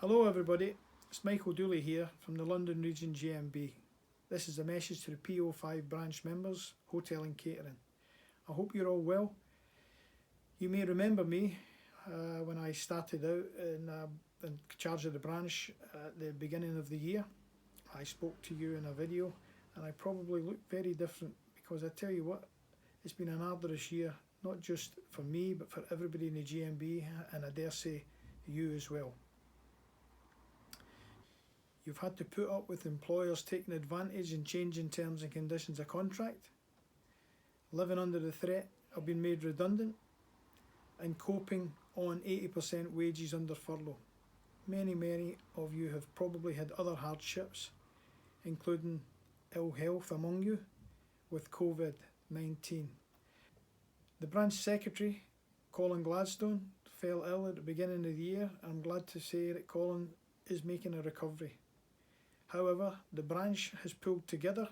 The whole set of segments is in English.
Hello everybody, it's Michael Dooley here from the London Region GMB. This is a message to the PO5 branch members, hotel and catering. I hope you're all well. You may remember me when I started out in charge of the branch at the beginning of the year. I spoke to you in a video and I probably look very different because I tell you what, it's been an arduous year, not just for me but for everybody in the GMB, and I dare say you as well. You've had to put up with employers taking advantage and changing terms and conditions of contract, living under the threat of being made redundant, and coping on 80% wages under furlough. Many of you have probably had other hardships, including ill health among you with COVID-19. The branch secretary, Colin Gladstone, fell ill at the beginning of the year. I'm glad to say that Colin is making a recovery. However, the branch has pulled together,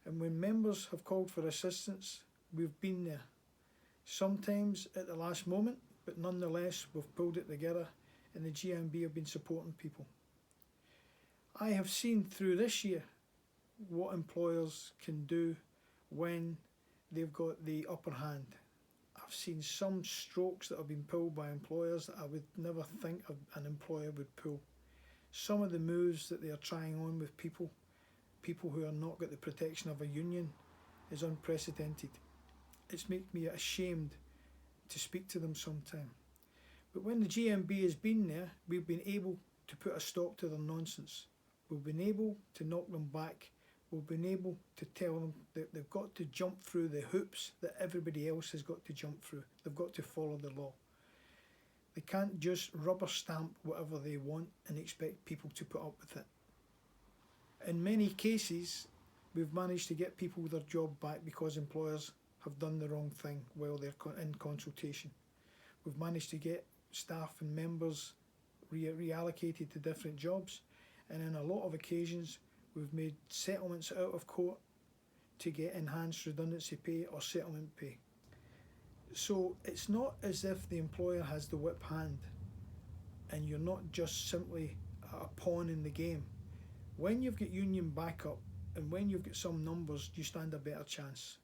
and when members have called for assistance, we've been there. Sometimes at the last moment, but nonetheless we've pulled it together, and the GMB have been supporting people. I have seen through this year what employers can do when they've got the upper hand. I've seen some strokes that have been pulled by employers that I would never think an employer would pull. Some of the moves that they are trying on with people who are not got the protection of a union, is unprecedented. It's made me ashamed to speak to them sometime. But when the GMB has been there, we've been able to put a stop to their nonsense. We've been able to knock them back. We've been able to tell them that they've got to jump through the hoops that everybody else has got to jump through. They've got to follow the law. They can't just rubber stamp whatever they want and expect people to put up with it. In many cases, we've managed to get people their job back because employers have done the wrong thing while they're in consultation. We've managed to get staff and members reallocated to different jobs, and on a lot of occasions we've made settlements out of court to get enhanced redundancy pay or settlement pay. So it's not as if the employer has the whip hand and you're not just simply a pawn in the game. When you've got union backup and when you've got some numbers, you stand a better chance.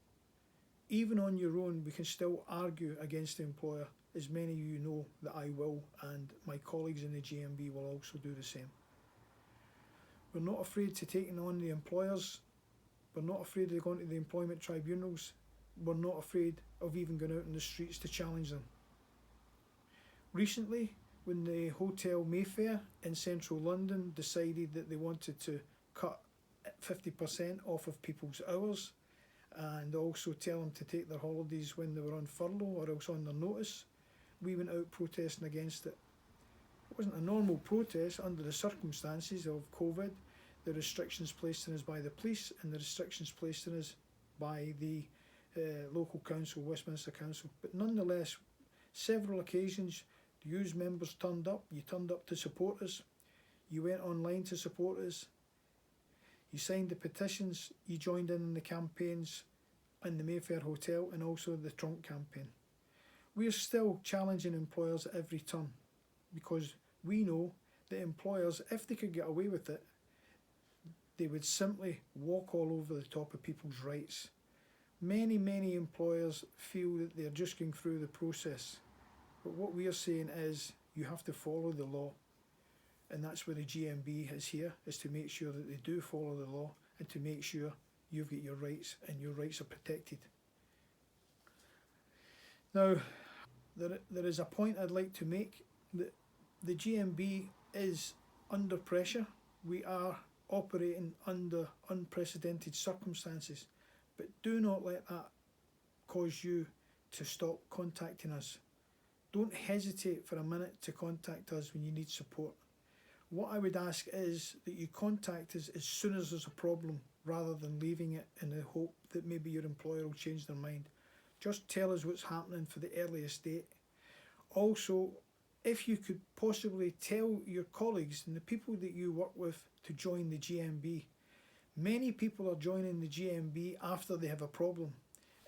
Even on your own, we can still argue against the employer, as many of you know that I will, and my colleagues in the GMB will also do the same. We're not afraid to taking on the employers. We're not afraid of going to the employment tribunals. We're not afraid of even going out in the streets to challenge them. Recently, when the Hotel Mayfair in central London decided that they wanted to cut 50% off of people's hours and also tell them to take their holidays when they were on furlough or else on their notice, we went out protesting against it. It wasn't a normal protest under the circumstances of COVID, the restrictions placed on us by the police and the restrictions placed on us by the local council, Westminster Council. But nonetheless, several occasions, the USE members turned up. You turned up to support us. You went online to support us. You signed the petitions. You joined in the campaigns in the Mayfair Hotel and also the Trunk campaign. We are still challenging employers at every turn because we know that employers, if they could get away with it, they would simply walk all over the top of people's rights. Many employers feel that they're just going through the process. But what we are saying is you have to follow the law. And that's where the GMB is here, is to make sure that they do follow the law and to make sure you've got your rights and your rights are protected. Now, there is a point I'd like to make, that the GMB is under pressure. We are operating under unprecedented circumstances. But do not let that cause you to stop contacting us. Don't hesitate for a minute to contact us when you need support. What I would ask is that you contact us as soon as there's a problem, rather than leaving it in the hope that maybe your employer will change their mind. Just tell us what's happening for the earliest date. Also, if you could possibly tell your colleagues and the people that you work with to join the GMB. Many people are joining the GMB after they have a problem,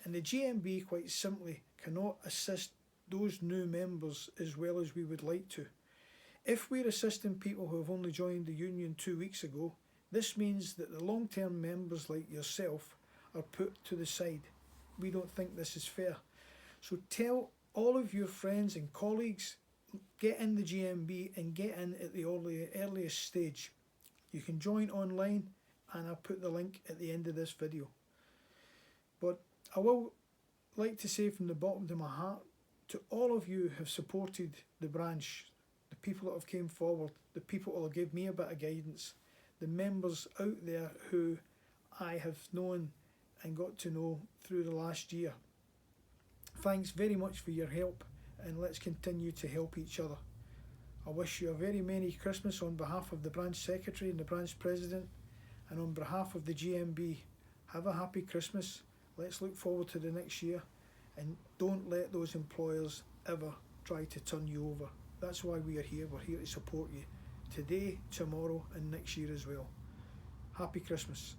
and the GMB quite simply cannot assist those new members as well as we would like to. If we're assisting people who have only joined the union 2 weeks ago, this means that the long-term members like yourself are put to the side. We don't think this is fair. So tell all of your friends and colleagues, get in the GMB and get in at the earliest stage. You can join online, and I'll put the link at the end of this video. But I will like to say from the bottom of my heart to all of you who have supported the branch, the people that have came forward, the people that will give me a bit of guidance, the members out there who I have known and got to know through the last year. Thanks very much for your help, and let's continue to help each other. I wish you a very Merry Christmas on behalf of the branch secretary and the branch president, and on behalf of the GMB. Have a happy Christmas. Let's look forward to the next year, and don't let those employers ever try to turn you over. That's why we are here. We're here to support you today, tomorrow and next year as well. Happy Christmas.